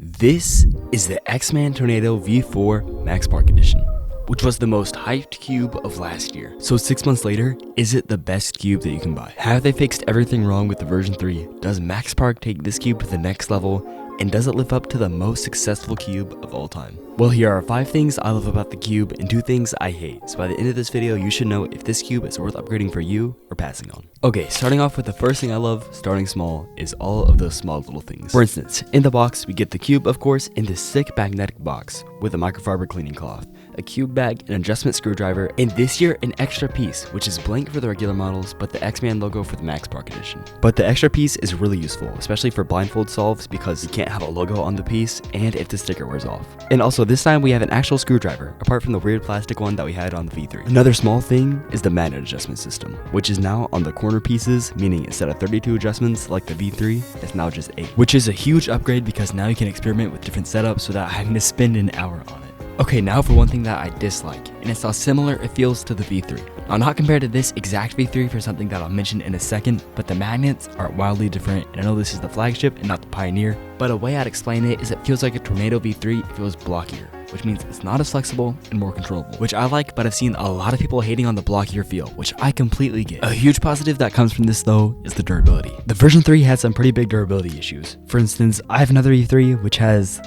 This is the X-Man Tornado V4 Max Park Edition, which was the most hyped cube of last year. So 6 months later, is it the best cube that you can buy? Have they fixed everything wrong with the version 3? Does Max Park take this cube to the next level? And does it live up to the most successful cube of all time? Well, here are 5 things I love about the cube and 2 things I hate. So by the end of this video, you should know if this cube is worth upgrading for you or passing on. Okay, starting off with the first thing I love, starting small, is all of those small little things. For instance, in the box, we get the cube, of course, in this sick magnetic box with a microfiber cleaning cloth, a cube bag, an adjustment screwdriver, and this year an extra piece, which is blank for the regular models, but the X-Man logo for the Max Park Edition. But the extra piece is really useful, especially for blindfold solves because you can't have a logo on the piece and if the sticker wears off. And also this time we have an actual screwdriver, apart from the weird plastic one that we had on the V3. Another small thing is the magnet adjustment system, which is now on the corner pieces, meaning instead of 32 adjustments like the V3, it's now just 8, which is a huge upgrade because now you can experiment with different setups without having to spend an hour on it. Okay, now for one thing that I dislike, and it's how similar it feels to the V3. Now, not compared to this exact V3 for something that I'll mention in a second, but the magnets are wildly different, and I know this is the flagship and not the Pioneer, but a way I'd explain it is it feels like a Tornado V3 if it was blockier, which means it's not as flexible and more controllable, which I like, but I've seen a lot of people hating on the blockier feel, which I completely get. A huge positive that comes from this though is the durability. The version 3 had some pretty big durability issues. For instance, I have another V3 which has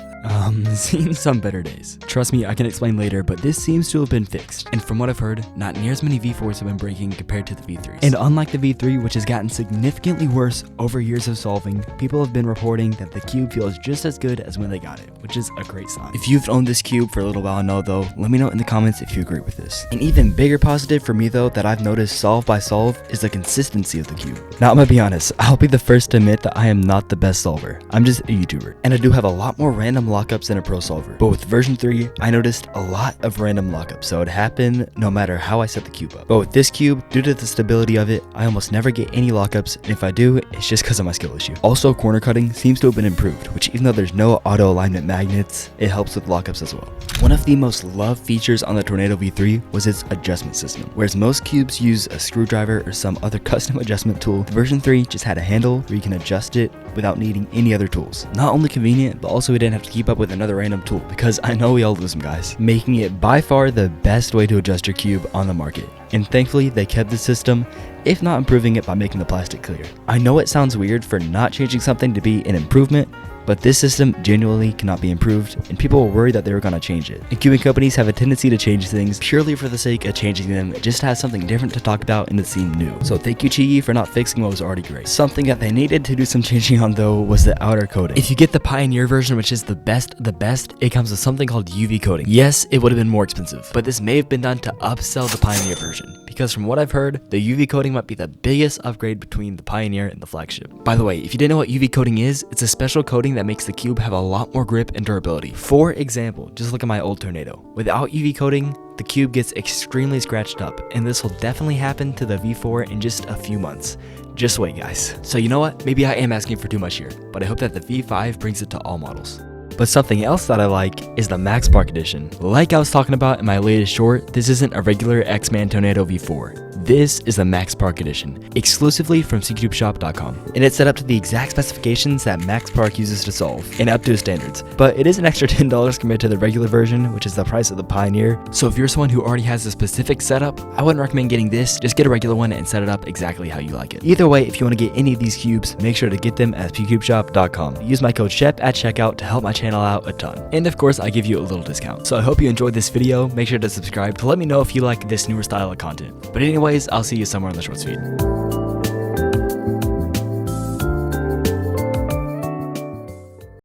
seen some better days. Trust me, I can explain later, but this seems to have been fixed. And from what I've heard, not near as many V4s have been breaking compared to the V3s. And unlike the V3, which has gotten significantly worse over years of solving, people have been reporting that the cube feels just as good as when they got it, which is a great sign. If you've owned this cube for a little while now though, let me know in the comments if you agree with this. An even bigger positive for me though that I've noticed solve by solve is the consistency of the cube. Now I'm gonna be honest, I'll be the first to admit that I am not the best solver. I'm just a YouTuber, and I do have a lot more random lockups than a pro solver. But with version 3, I noticed a lot of random lockups, so it happened no matter how I set the cube up. But with this cube, due to the stability of it, I almost never get any lockups, and if I do, it's just because of my skill issue. Also, corner cutting seems to have been improved, which even though there's no auto alignment magnets, it helps with lockups as well. One of the most loved features on the Tornado V3 was its adjustment system. Whereas most cubes use a screwdriver or some other custom adjustment tool, version 3 just had a handle where you can adjust it without needing any other tools. Not only convenient, but also we didn't have to keep up with another random tool, because I know we all lose them guys, making it by far the best way to adjust your cube on the market. And thankfully they kept the system, if not improving it by making the plastic clear. I know it sounds weird for not changing something to be an improvement, but this system genuinely cannot be improved, and people were worried that they were going to change it. And cubing companies have a tendency to change things purely for the sake of changing them, just to have something different to talk about and to seem new. So thank you QiYi for not fixing what was already great. Something that they needed to do some changing on though was the outer coating. If you get the Pioneer version, which is the best, it comes with something called UV coating. Yes, it would have been more expensive, but this may have been done to upsell the Pioneer version, because from what I've heard, the UV coating might be the biggest upgrade between the Pioneer and the flagship. By the way, if you didn't know what UV coating is, it's a special coating that makes the cube have a lot more grip and durability. For example, just look at my old Tornado. Without UV coating, the cube gets extremely scratched up, and this will definitely happen to the V4 in just a few months. Just wait guys. So you know what, maybe I am asking for too much here, but I hope that the V5 brings it to all models. But something else that I like is the Max Park Edition. Like I was talking about in my latest short, this isn't a regular X-Man Tornado V4. This is the Max Park Edition, exclusively from speedcubeshop.com. And it's set up to the exact specifications that Max Park uses to solve, and up to his standards. But it is an extra $10 compared to the regular version, which is the price of the Pioneer. So if you're someone who already has a specific setup, I wouldn't recommend getting this, just get a regular one and set it up exactly how you like it. Either way, if you want to get any of these cubes, make sure to get them at speedcubeshop.com. Use my code SHEP at checkout to help my channel out a ton. And of course, I give you a little discount. So I hope you enjoyed this video. Make sure to subscribe to let me know if you like this newer style of content. But anyways, I'll see you somewhere on the shorts feed.